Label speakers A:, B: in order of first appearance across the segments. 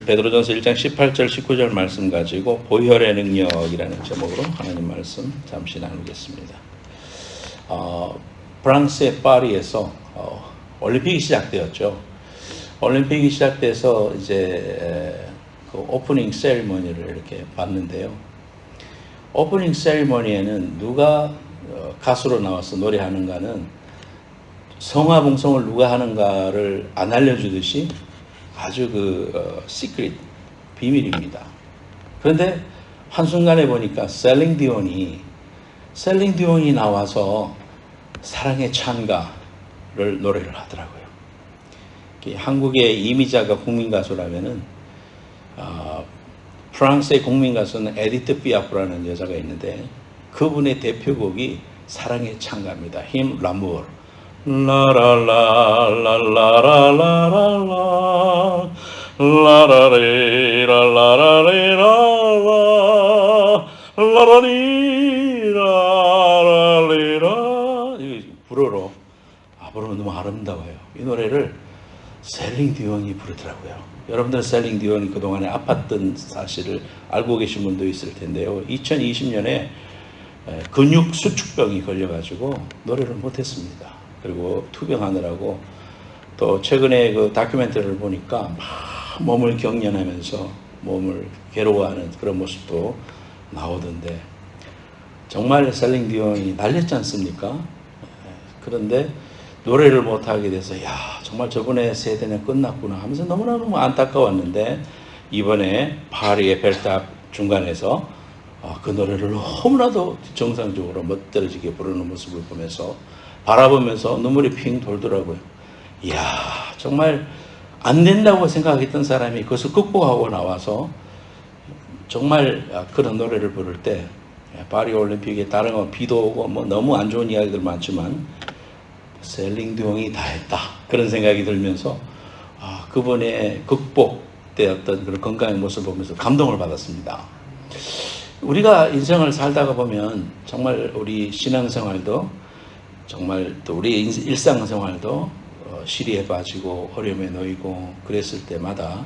A: 베드로전서 1장 18절 19절 말씀 가지고 보혈의 능력이라는 제목으로 하나님 말씀 잠시 나누겠습니다. 프랑스의 파리에서 올림픽이 시작되었죠. 올림픽이 시작돼서 이제 그 오프닝 세리머니를 이렇게 봤는데요. 오프닝 세리머니에는 누가 가수로 나와서 노래하는가는 성화봉송을 누가 하는가를 안 알려주듯이 아주 시크릿, 비밀입니다. 그런데 한순간에 보니까 셀링 디온이 나와서 사랑의 찬가를 노래를 하더라고요. 한국의 이미자가 국민 가수라면은 프랑스의 국민 가수는 에디트 피아프라는 여자가 있는데 그분의 대표곡이 사랑의 찬가입니다. 힘 라무르 라라라라라라라라 라라리라라라라라 라라리라라리라 불어로 너무 아름다워요. 이 노래를 셀링 디온이 부르더라고요. 여러분들 셀링 디온이 그동안에 아팠던 사실을 알고 계신 분도 있을 텐데요. 2020년에 근육 수축병이 걸려가지고 노래를 못했습니다. 그리고 투병하느라고 또 최근에 그 다큐멘터리를 보니까 막 몸을 경련하면서 몸을 괴로워하는 그런 모습도 나오던데 정말 셀링 디온이 날렸지 않습니까? 그런데 노래를 못하게 돼서 정말 저번에 세대는 끝났구나 하면서 너무너무 안타까웠는데 이번에 파리의 벨탑 중간에서 그 노래를 너무나도 정상적으로 멋들어지게 부르는 모습을 보면서 바라보면서 눈물이 핑 돌더라고요. 정말 안 된다고 생각했던 사람이 그것을 극복하고 나와서 정말 그런 노래를 부를 때 파리 올림픽에 다른 거 비도 오고 뭐 너무 안 좋은 이야기들 많지만 셀링 디온이 다 했다 그런 생각이 들면서 그분의 극복되었던 그런 건강의 모습을 보면서 감동을 받았습니다. 우리가 인생을 살다가 보면 정말 우리 신앙생활도 정말 또 우리 일상생활도 시리에 빠지고 어려움에 놓이고 그랬을 때마다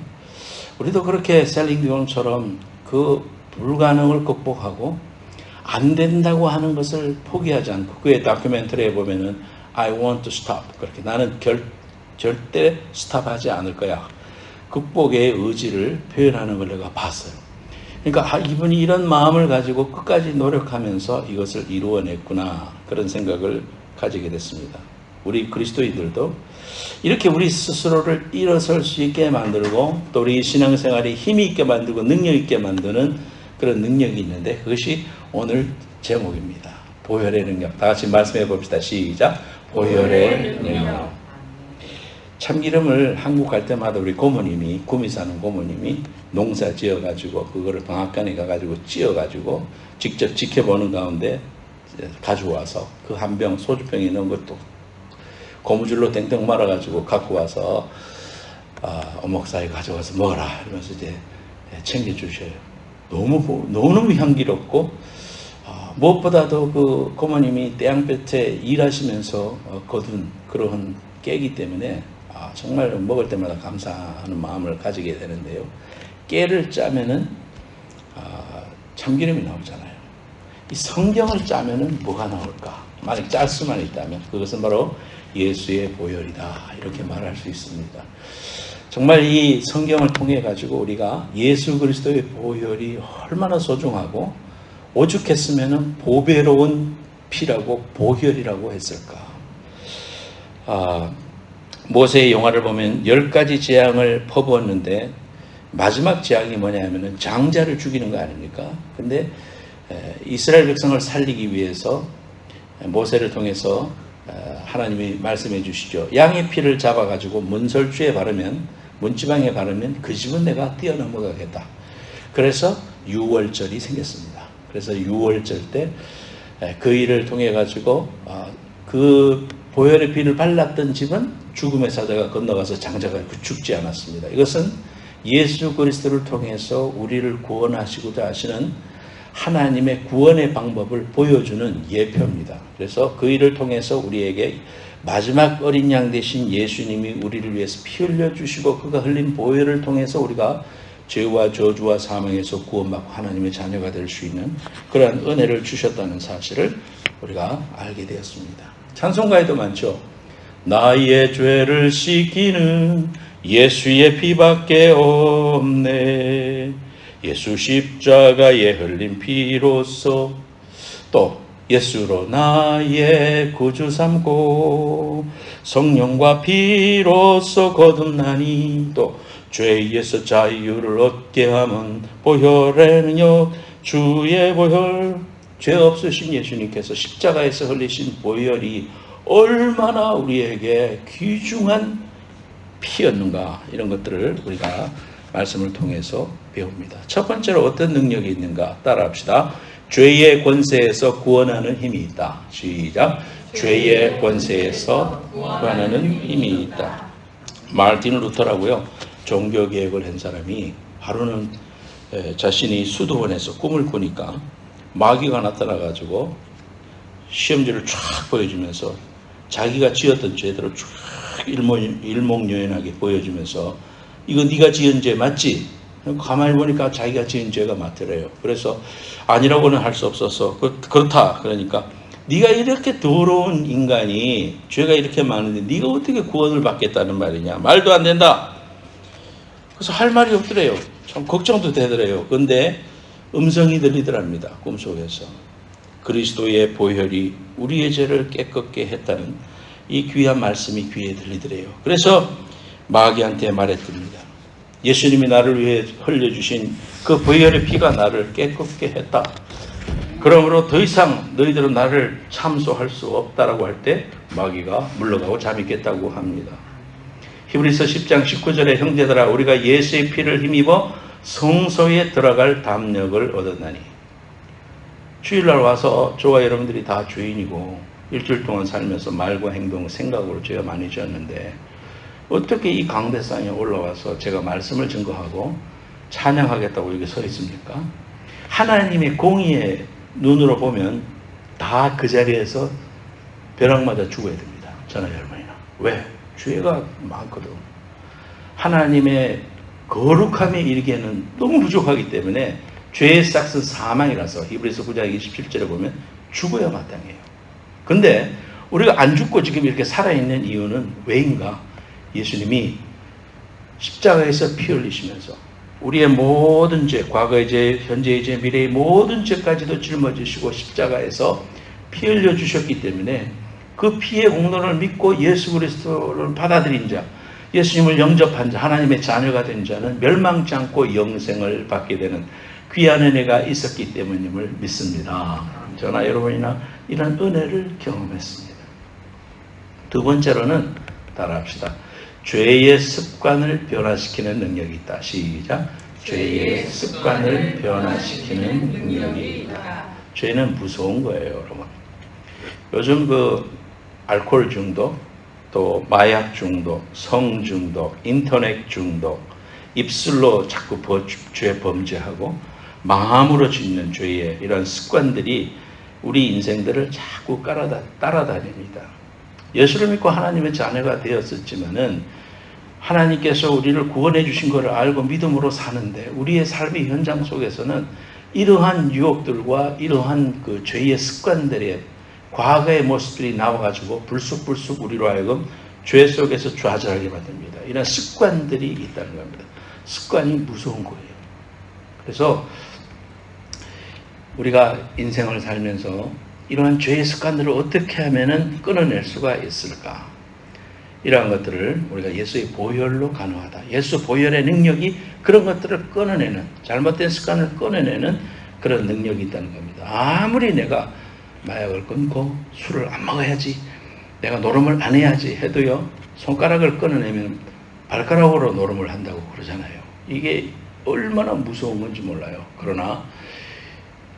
A: 우리도 그렇게 셀링 디온처럼 그 불가능을 극복하고 안 된다고 하는 것을 포기하지 않고 그의 다큐멘터리에 보면은 I want to stop 그렇게 나는 절대 스탑하지 않을 거야. 극복의 의지를 표현하는 걸 내가 봤어요. 그러니까 이분이 이런 마음을 가지고 끝까지 노력하면서 이것을 이루어냈구나 그런 생각을 가지게 됐습니다. 우리 그리스도인들도 이렇게 우리 스스로를 일어설 수 있게 만들고 또 우리 신앙생활이 힘이 있게 만들고 능력 있게 만드는 그런 능력이 있는데 그것이 오늘 제목입니다. 보혈의 능력. 다 같이 말씀해 봅시다. 시작. 보혈의 능력. 참기름을 한국 갈 때마다 우리 고모님이 구미 사는 고모님이 농사 지어가지고 그거를 방앗간에 가가지고 찧어가지고 직접 지켜보는 가운데 가져와서 그 한 병 소주병에 넣은 것도 고무줄로 땡땡 말아가지고 갖고 와서 어목사에 가져와서 먹어라 이러면서 이제 챙겨주셔요. 너무너무 향기롭고 무엇보다도 그 고모님이 태양볕에 일하시면서 거둔 그런 깨이기 때문에 정말 먹을 때마다 감사하는 마음을 가지게 되는데요. 깨를 짜면은 참기름이 나오잖아요. 이 성경을 짜면은 뭐가 나올까? 만약 짤 수만 있다면 그것은 바로 예수의 보혈이다 이렇게 말할 수 있습니다. 정말 이 성경을 통해 가지고 우리가 예수 그리스도의 보혈이 얼마나 소중하고 오죽했으면 보배로운 피라고 보혈이라고 했을까. 모세의 영화를 보면 10가지 재앙을 퍼부었는데 마지막 재앙이 뭐냐 하면은 장자를 죽이는 거 아닙니까? 근데 이스라엘 백성을 살리기 위해서 모세를 통해서 하나님이 말씀해 주시죠. 양의 피를 잡아가지고 문설주에 바르면 문지방에 바르면 그 집은 내가 뛰어넘어가겠다. 그래서 유월절이 생겼습니다. 그래서 유월절 때 그 일을 통해 가지고 그 보혈의 피를 발랐던 집은 죽음의 사자가 건너가서 장자가 죽지 않았습니다. 이것은 예수 그리스도를 통해서 우리를 구원하시고자 하시는 하나님의 구원의 방법을 보여주는 예표입니다. 그래서 그 일을 통해서 우리에게 마지막 어린 양 되신 예수님이 우리를 위해서 피 흘려 주시고 그가 흘린 보혈을 통해서 우리가 죄와 저주와 사망에서 구원받고 하나님의 자녀가 될 수 있는 그러한 은혜를 주셨다는 사실을 우리가 알게 되었습니다. 찬송가에도 많죠. 나의 죄를 씻기는 예수의 피밖에 없네. 예수 십자가에 흘린 피로써 또 예수로 나의 구주 삼고 성령과 피로써 거듭나니 또 죄에서 자유를 얻게 함은 보혈의 능력 주의 보혈. 죄 없으신 예수님께서 십자가에서 흘리신 보혈이 얼마나 우리에게 귀중한 피였는가, 이런 것들을 우리가 말씀을 통해서 배웁니다. 첫 번째로 어떤 능력이 있는가 따라합시다. 죄의 권세에서 구원하는 힘이 있다. 시작. 죄의 권세에서 구원하는 힘이 있다. 마르틴 루터라고요, 종교개혁을 한 사람이 하루는 자신이 수도원에서 꿈을 꾸니까 마귀가 나타나가지고 시험지를 쫙 보여주면서 자기가 지었던 죄들을 쫙 일목요연하게 보여주면서 이거 네가 지은 죄 맞지? 가만히 보니까 자기가 지은 죄가 맞더래요. 그래서 아니라고는 할 수 없어서 그렇다. 그러니까 네가 이렇게 더러운 인간이 죄가 이렇게 많은데 네가 어떻게 구원을 받겠다는 말이냐. 말도 안 된다. 그래서 할 말이 없더래요. 참 걱정도 되더래요. 근데 음성이 들리더랍니다. 꿈속에서. 그리스도의 보혈이 우리의 죄를 깨끗게 했다는 이 귀한 말씀이 귀에 들리더래요. 그래서 마귀한테 말했답니다. 예수님이 나를 위해 흘려주신 그 보혈의 피가 나를 깨끗게 했다. 그러므로 더 이상 너희들은 나를 참소할 수 없다라고 할 때 마귀가 물러가고 잠이 깼다고 합니다. 히브리서 10장 19절에 형제들아 우리가 예수의 피를 힘입어 성소에 들어갈 담력을 얻었나니. 주일날 와서 저와 여러분들이 다 죄인이고 일주일 동안 살면서 말과 행동, 생각으로 죄가 많이 지었는데 어떻게 이 강대상에 올라와서 제가 말씀을 증거하고 찬양하겠다고 여기 서 있습니까? 하나님의 공의의 눈으로 보면 다 그 자리에서 벼락 맞아 죽어야 됩니다. 저나 여러분이나. 왜? 죄가 많거든. 하나님의 거룩함에 이르기에는 너무 부족하기 때문에 죄의 싹은 사망이라서 히브리서 9장 27절에 보면 죽어야 마땅해요. 근데 우리가 안 죽고 지금 이렇게 살아있는 이유는 왜인가? 예수님이 십자가에서 피 흘리시면서 우리의 모든 죄, 과거의 죄, 현재의 죄, 미래의 모든 죄까지도 짊어지시고 십자가에서 피 흘려 주셨기 때문에 그 피의 공로를 믿고 예수 그리스도를 받아들인 자, 예수님을 영접한 자, 하나님의 자녀가 된 자는 멸망치 않고 영생을 받게 되는 귀한 은혜가 있었기 때문임을 믿습니다. 저나 여러분이나 이런 은혜를 경험했습니다. 두 번째로는 따라합시다. 죄의 습관을 변화시키는 능력이 있다. 시작. 죄의 습관을 변화시키는 능력이 있다. 죄는 무서운 거예요, 여러분. 요즘 알코올 중독, 또 마약 중독, 성 중독, 인터넷 중독, 입술로 자꾸 죄 범죄하고 마음으로 짓는 죄의 이런 습관들이 우리 인생들을 자꾸 따라다닙니다. 예수를 믿고 하나님의 자녀가 되었었지만은 하나님께서 우리를 구원해 주신 것을 알고 믿음으로 사는데 우리의 삶의 현장 속에서는 이러한 유혹들과 이러한 그 죄의 습관들의 과거의 모습들이 나와가지고 불쑥불쑥 우리로 하여금 죄 속에서 좌절하게 만듭니다. 이런 습관들이 있다는 겁니다. 습관이 무서운 거예요. 그래서 우리가 인생을 살면서 이러한 죄의 습관들을 어떻게 하면은 끊어낼 수가 있을까? 이러한 것들을 우리가 예수의 보혈로 가능하다. 예수 보혈의 능력이 그런 것들을 끊어내는, 잘못된 습관을 끊어내는 그런 능력이 있다는 겁니다. 아무리 내가 마약을 끊고 술을 안 먹어야지, 내가 노름을 안 해야지 해도요, 손가락을 끊어내면 발가락으로 노름을 한다고 그러잖아요. 이게 얼마나 무서운 건지 몰라요. 그러나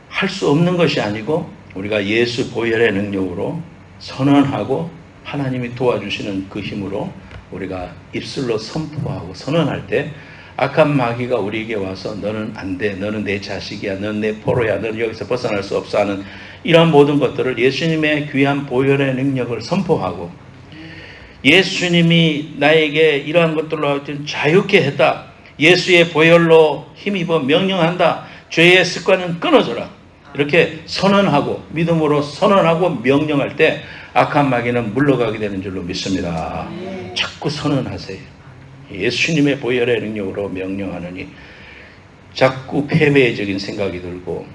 A: 할 수 없는 것이 아니고 우리가 예수 보혈의 능력으로 선언하고 하나님이 도와주시는 그 힘으로 우리가 입술로 선포하고 선언할 때 악한 마귀가 우리에게 와서 너는 안 돼, 너는 내 자식이야, 너는 내 포로야, 너는 여기서 벗어날 수 없어 하는 이러한 모든 것들을 예수님의 귀한 보혈의 능력을 선포하고 예수님이 나에게 이러한 것들로 자유케 했다. 예수의 보혈로 힘입어 명령한다. 죄의 습관은 끊어져라. 이렇게 선언하고 믿음으로 선언하고 명령할 때 악한 마귀는 물러가게 되는 줄로 믿습니다. 자꾸 선언하세요. 예수님의 보혈의 능력으로 명령하느니 자꾸 패배적인 생각이 들고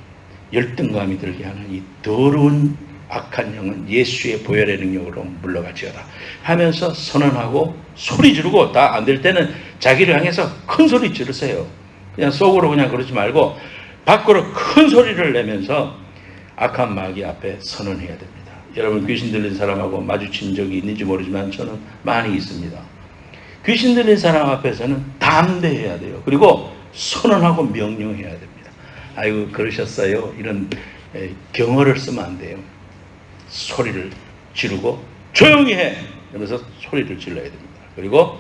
A: 열등감이 들게 하는 이 더러운 악한 영은 예수의 보혈의 능력으로 물러가지어라 하면서 선언하고 소리 지르고 다 안 될 때는 자기를 향해서 큰 소리 지르세요. 그냥 속으로 그냥 그러지 말고 밖으로 큰 소리를 내면서 악한 마귀 앞에 선언해야 됩니다. 여러분 귀신 들린 사람하고 마주친 적이 있는지 모르지만 저는 많이 있습니다. 귀신 들린 사람 앞에서는 담대해야 돼요. 그리고 선언하고 명령해야 됩니다. 아이고 그러셨어요. 이런 경어를 쓰면 안 돼요. 소리를 지르고 조용히 해! 이러면서 소리를 질러야 됩니다. 그리고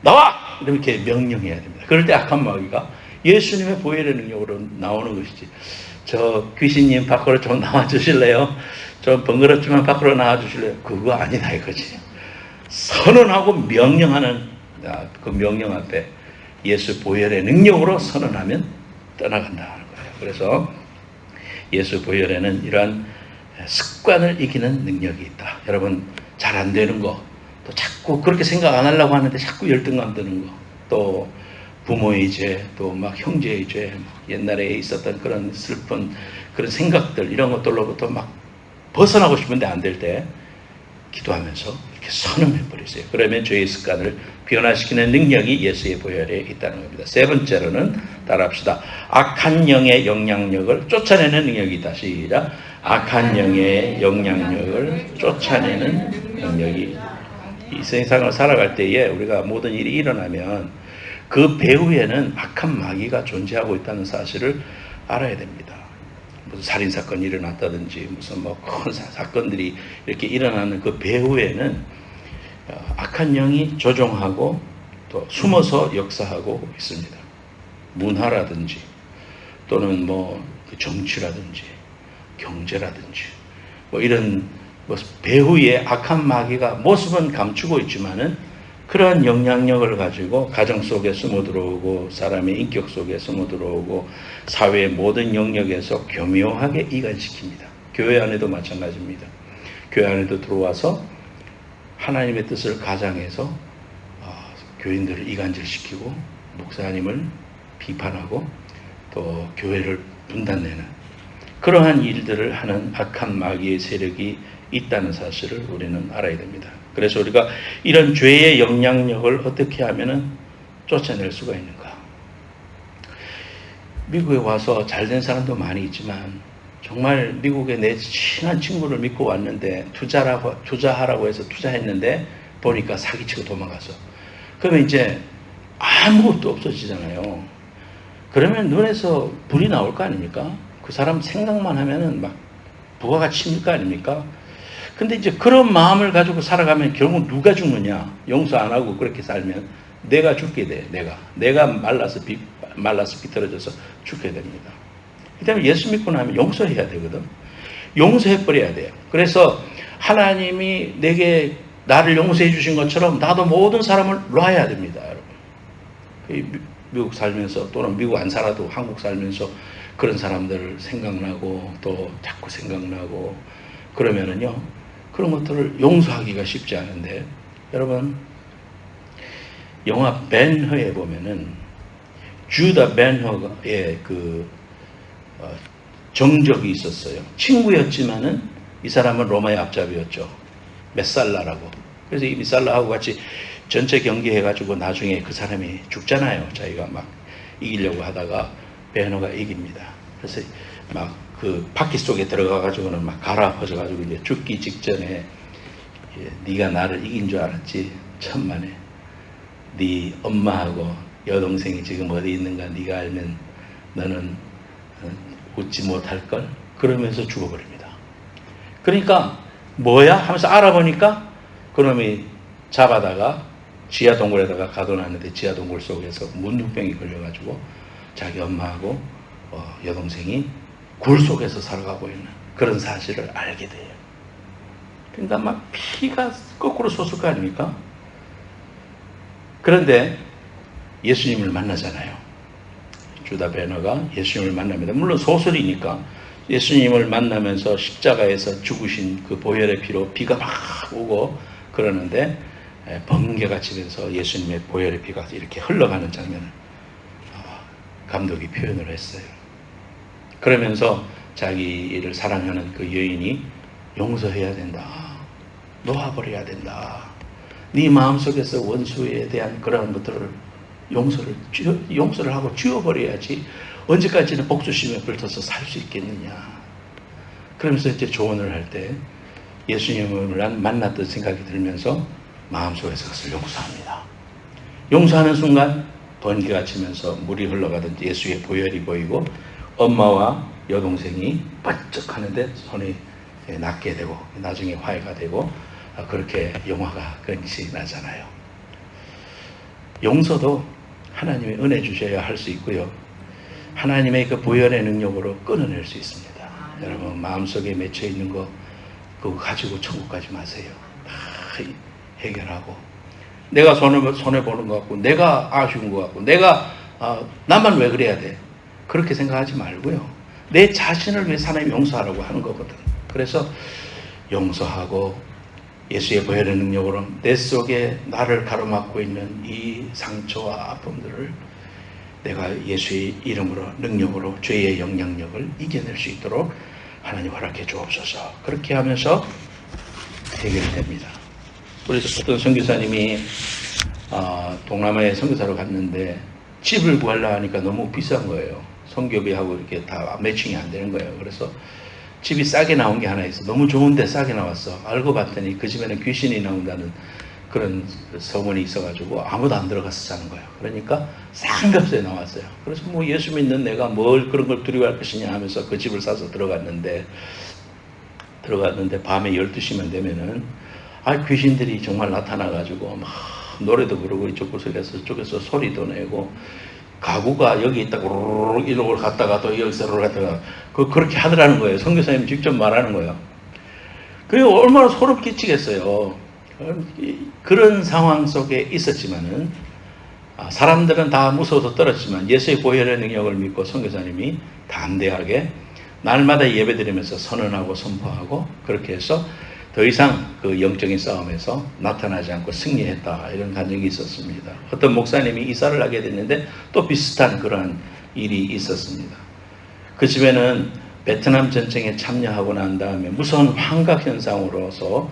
A: 나와! 이렇게 명령해야 됩니다. 그럴 때 악한 마귀가 예수님의 보혈의 능력으로 나오는 것이지 저 귀신님 밖으로 좀 나와주실래요? 좀 번거롭지만 밖으로 나와주실래요? 그거 아니다 이거지. 선언하고 명령하는 그 명령 앞에 예수 보혈의 능력으로 선언하면 떠나간다는 거예요. 그래서 예수 보혈에는 이러한 습관을 이기는 능력이 있다. 여러분 잘 안 되는 거, 또 자꾸 그렇게 생각 안 하려고 하는데 자꾸 열등감 드는 거, 또 부모의 죄, 또 막 형제의 죄, 옛날에 있었던 그런 슬픈 그런 생각들 이런 것들로부터 막 벗어나고 싶은데 안 될 때 기도하면서 이렇게 선언해 버리세요. 그러면 죄의 습관을 변화시키는 능력이 예수의 보혈에 있다는 겁니다. 세 번째로는 따라합시다. 악한 영의 영향력을 쫓아내는 능력이 있다. 시작. 악한 영의 영향력을 쫓아내는 능력이 이 세상을 살아갈 때에 우리가 모든 일이 일어나면 그 배후에는 악한 마귀가 존재하고 있다는 사실을 알아야 됩니다. 무슨 살인사건이 일어났다든지 무슨 뭐 큰 사건들이 이렇게 일어나는 그 배후에는 악한 영이 조종하고 또 숨어서 역사하고 있습니다. 문화라든지 또는 뭐 정치라든지 경제라든지 뭐 이런 뭐 배후에 악한 마귀가 모습은 감추고 있지만은 그러한 영향력을 가지고 가정 속에 숨어 들어오고 사람의 인격 속에 숨어 들어오고 사회의 모든 영역에서 교묘하게 이간시킵니다. 교회 안에도 마찬가지입니다. 교회 안에도 들어와서 하나님의 뜻을 가장해서 교인들을 이간질시키고 목사님을 비판하고 또 교회를 분단내는 그러한 일들을 하는 악한 마귀의 세력이 있다는 사실을 우리는 알아야 됩니다. 그래서 우리가 이런 죄의 영향력을 어떻게 하면 쫓아낼 수가 있는가? 미국에 와서 잘된 사람도 많이 있지만 정말 미국에 내 친한 친구를 믿고 왔는데 투자하라고 해서 투자했는데 보니까 사기치고 도망가서 그러면 이제 아무것도 없어지잖아요. 그러면 눈에서 불이 나올 거 아닙니까? 그 사람 생각만 하면은 막 부가가 치밀 거 아닙니까? 근데 이제 그런 마음을 가지고 살아가면 결국 누가 죽느냐? 용서 안 하고 그렇게 살면 내가 죽게 돼. 내가 말라서 비틀어져서 죽게 됩니다. 그다음에 예수 믿고 나면 용서해야 되거든. 용서해버려야 돼요. 그래서 하나님이 내게 나를 용서해 주신 것처럼 나도 모든 사람을 놔야 됩니다. 여러분. 미국 살면서 또는 미국 안 살아도 한국 살면서 그런 사람들을 생각나고 또 자꾸 생각나고 그러면은요. 그런 것들을 용서하기가 쉽지 않은데 여러분 영화 벤허에 보면은 주다 벤허의 그 정적이 있었어요. 친구였지만은 이 사람은 로마의 앞잡이였죠. 메살라라고. 그래서 이 메살라하고 같이 전체 경기해가지고 나중에 그 사람이 죽잖아요. 자기가 막 이기려고 하다가 벤허가 이깁니다. 그래서 막 그 바퀴 속에 들어가가지고는 막 갈아엎어져가지고 이제 죽기 직전에 네가 나를 이긴 줄 알았지? 천만에. 네 엄마하고 여동생이 지금 어디 있는가 네가 알면 너는 웃지 못할걸? 그러면서 죽어버립니다. 그러니까 뭐야? 하면서 알아보니까 그놈이 잡아다가 지하동굴에다가 가둬놨는데 지하동굴 속에서 문둥병이 걸려가지고 자기 엄마하고 여동생이 굴 속에서 살아가고 있는 그런 사실을 알게 돼요. 그러니까 막 피가 거꾸로 솟을 거 아닙니까? 그런데 예수님을 만나잖아요. 주다 베너가 예수님을 만납니다. 물론 소설이니까 예수님을 만나면서 십자가에서 죽으신 그 보혈의 피로 비가 막 오고 그러는데 번개가 치면서 예수님의 보혈의 피가 이렇게 흘러가는 장면을 감독이 표현을 했어요. 그러면서 자기를 사랑하는 그 여인이 용서해야 된다. 놓아버려야 된다. 네 마음속에서 원수에 대한 그런 것들을 용서를 하고 지워버려야지 언제까지는 복수심에 불타서 살 수 있겠느냐. 그러면서 이제 조언을 할 때 예수님을 만났던 생각이 들면서 마음속에서 그것을 용서합니다. 용서하는 순간 번개가 치면서 물이 흘러가던 예수의 보혈이 보이고 엄마와 여동생이 번쩍 하는데 손이 낫게 되고 나중에 화해가 되고 그렇게 영화가 끝이 나잖아요. 용서도 하나님의 은혜 주셔야 할 수 있고요. 하나님의 그 보혈의 능력으로 끊어낼 수 있습니다. 여러분 마음속에 맺혀 있는 거 그거 가지고 천국 가지 마세요. 다 해결하고 내가 손해보는 것 같고 내가 아쉬운 것 같고 내가 나만 왜 그래야 돼? 그렇게 생각하지 말고요. 내 자신을 위해 하나님 용서하라고 하는 거거든. 그래서 용서하고 예수의 보혈의 능력으로 내 속에 나를 가로막고 있는 이 상처와 아픔들을 내가 예수의 이름으로 능력으로 죄의 영향력을 이겨낼 수 있도록 하나님 허락해 주옵소서. 그렇게 하면서 해결됩니다. 우리 어떤 선교사님이 동남아에 선교사로 갔는데 집을 구하려 하니까 너무 비싼 거예요. 선교비하고 이렇게 다 매칭이 안 되는 거예요. 그래서 집이 싸게 나온 게 하나 있어. 너무 좋은데 싸게 나왔어. 알고 봤더니 그 집에는 귀신이 나온다는 그런 소문이 있어가지고 아무도 안 들어가서 사는 거예요. 그러니까 싼 값에 나왔어요. 그래서 뭐 예수 믿는 내가 뭘 그런 걸 두려워할 것이냐 하면서 그 집을 사서 들어갔는데 밤에 12시만 되면은 귀신들이 정말 나타나가지고 막 노래도 부르고 이쪽 구석에서 저쪽에서 소리도 내고 가구가 여기 있다고 이러고 갔다가 또 여기서 갔다가 그렇게 하더라는 거예요. 선교사님이 직접 말하는 거예요. 그게 얼마나 소름 끼치겠어요. 그런 상황 속에 있었지만은 사람들은 다 무서워서 떨었지만 예수의 보혈의 능력을 믿고 선교사님이 담대하게 날마다 예배드리면서 선언하고 선포하고 그렇게 해서 더 이상 그 영적인 싸움에서 나타나지 않고 승리했다. 이런 간증이 있었습니다. 어떤 목사님이 이사를 하게 됐는데 또 비슷한 그러한 일이 있었습니다. 그 집에는 베트남 전쟁에 참여하고 난 다음에 무서운 환각 현상으로서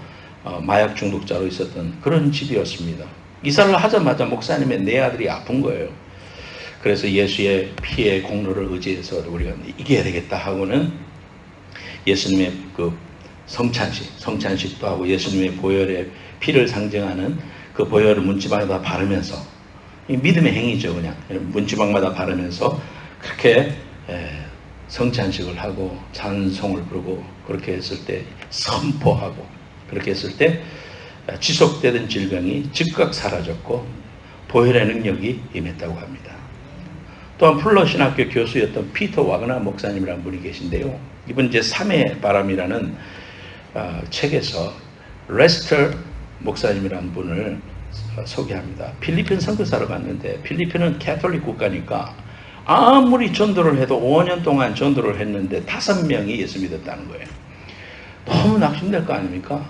A: 마약 중독자로 있었던 그런 집이었습니다. 이사를 하자마자 목사님의 네 아들이 아픈 거예요. 그래서 예수의 피의 공로를 의지해서 우리가 이겨야 되겠다 하고는 예수님의 그 성찬식도 하고 예수님의 보혈의 피를 상징하는 그 보혈을 문지방에다 바르면서 믿음의 행위죠. 그냥 문지방마다 바르면서 그렇게 성찬식을 하고 찬송을 부르고 그렇게 했을 때 선포하고 그렇게 했을 때 지속되던 질병이 즉각 사라졌고 보혈의 능력이 임했다고 합니다. 또한 플러 신학교 교수였던 피터 와그너 목사님이라는 분이 계신데요. 이분 이제 3의 바람이라는 책에서 레스터 목사님이라는 분을 소개합니다. 필리핀 선교사로 갔는데 필리핀은 캐톨릭 국가니까 아무리 전도를 해도 5년 동안 전도를 했는데 5명이 예수 믿었다는 거예요. 너무 낙심될 거 아닙니까?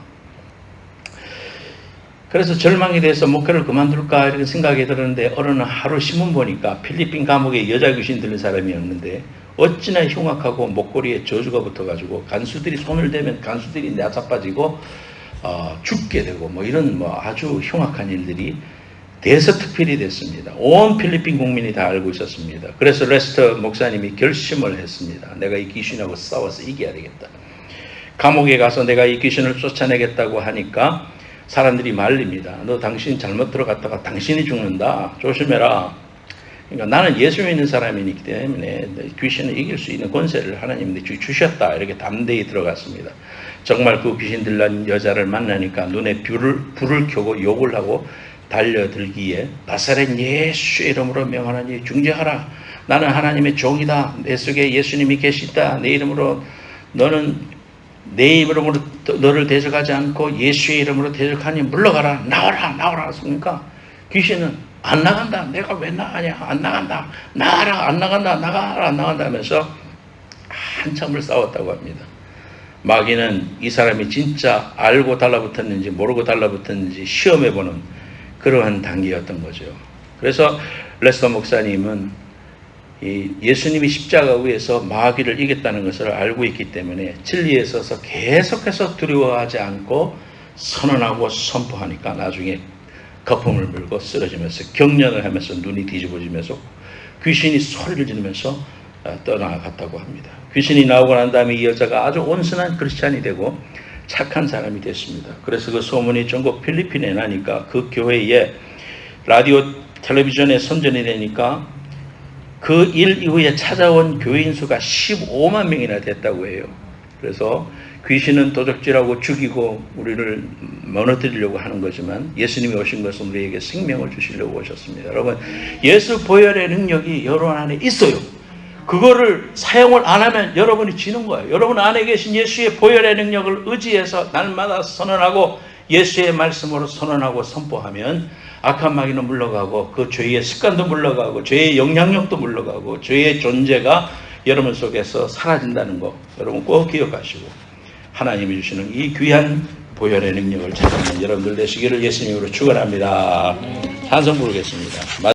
A: 그래서 절망이 돼서 목회를 그만둘까 이렇게 생각이 들었는데 어느 하루 신문 보니까 필리핀 감옥에 여자 귀신 들린 사람이었는데 어찌나 흉악하고 목걸이에 저주가 붙어가지고 간수들이 손을 대면 간수들이 나자빠지고 죽게 되고 뭐 이런 아주 흉악한 일들이 대서특필이 됐습니다. 온 필리핀 국민이 다 알고 있었습니다. 그래서 레스터 목사님이 결심을 했습니다. 내가 이 귀신하고 싸워서 이겨야 되겠다. 감옥에 가서 내가 이 귀신을 쫓아내겠다고 하니까 사람들이 말립니다. 너 당신 잘못 들어갔다가 당신이 죽는다. 조심해라. 그러니까 나는 예수 믿는 사람이기 때문에 귀신을 이길 수 있는 권세를 하나님이 주셨다. 이렇게 담대히 들어갔습니다. 정말 그 귀신 들난 여자를 만나니까 눈에 불을 켜고 욕을 하고 달려들기에 나사렛 예수의 이름으로 명하노니 중재하라. 나는 하나님의 종이다. 내 속에 예수님이 계시다. 내 이름으로 내 이름으로 너를 대적하지 않고 예수의 이름으로 대적하니 물러가라. 나와라. 그러니까 귀신은 안 나간다. 내가 왜 나가냐? 안 나간다. 나가라. 안 나간다. 나가라. 안 나간다 하면서 한참을 싸웠다고 합니다. 마귀는 이 사람이 진짜 알고 달라붙었는지 모르고 달라붙었는지 시험해보는 그러한 단계였던 거죠. 그래서 레스터 목사님은 예수님이 십자가 위에서 마귀를 이겼다는 것을 알고 있기 때문에 진리에 서서 계속해서 두려워하지 않고 선언하고 선포하니까 나중에 거품을 물고 쓰러지면서 경련을 하면서 눈이 뒤집어지면서 귀신이 소리를 지르면서 떠나갔다고 합니다. 귀신이 나오고 난 다음에 이 여자가 아주 온순한 크리스찬이 되고 착한 사람이 됐습니다. 그래서 그 소문이 전국 필리핀에 나니까 그 교회에 라디오 텔레비전에 선전이 되니까 그 일 이후에 찾아온 교인 수가 15만 명이나 됐다고 해요. 그래서 귀신은 도적질하고 죽이고 우리를 무너뜨리려고 하는 거지만 예수님이 오신 것은 우리에게 생명을 주시려고 오셨습니다. 여러분, 예수 보혈의 능력이 여러분 안에 있어요. 그거를 사용을 안 하면 여러분이 지는 거예요. 여러분 안에 계신 예수의 보혈의 능력을 의지해서 날마다 선언하고 예수의 말씀으로 선언하고 선포하면 악한 마귀는 물러가고 그 죄의 습관도 물러가고 죄의 영향력도 물러가고 죄의 존재가 여러분 속에서 사라진다는 거 여러분 꼭 기억하시고 하나님이 주시는 이 귀한 보혈의 능력을 찾아내는 여러분들 되시기를 예수님으로 축원합니다. 찬송 부르겠습니다.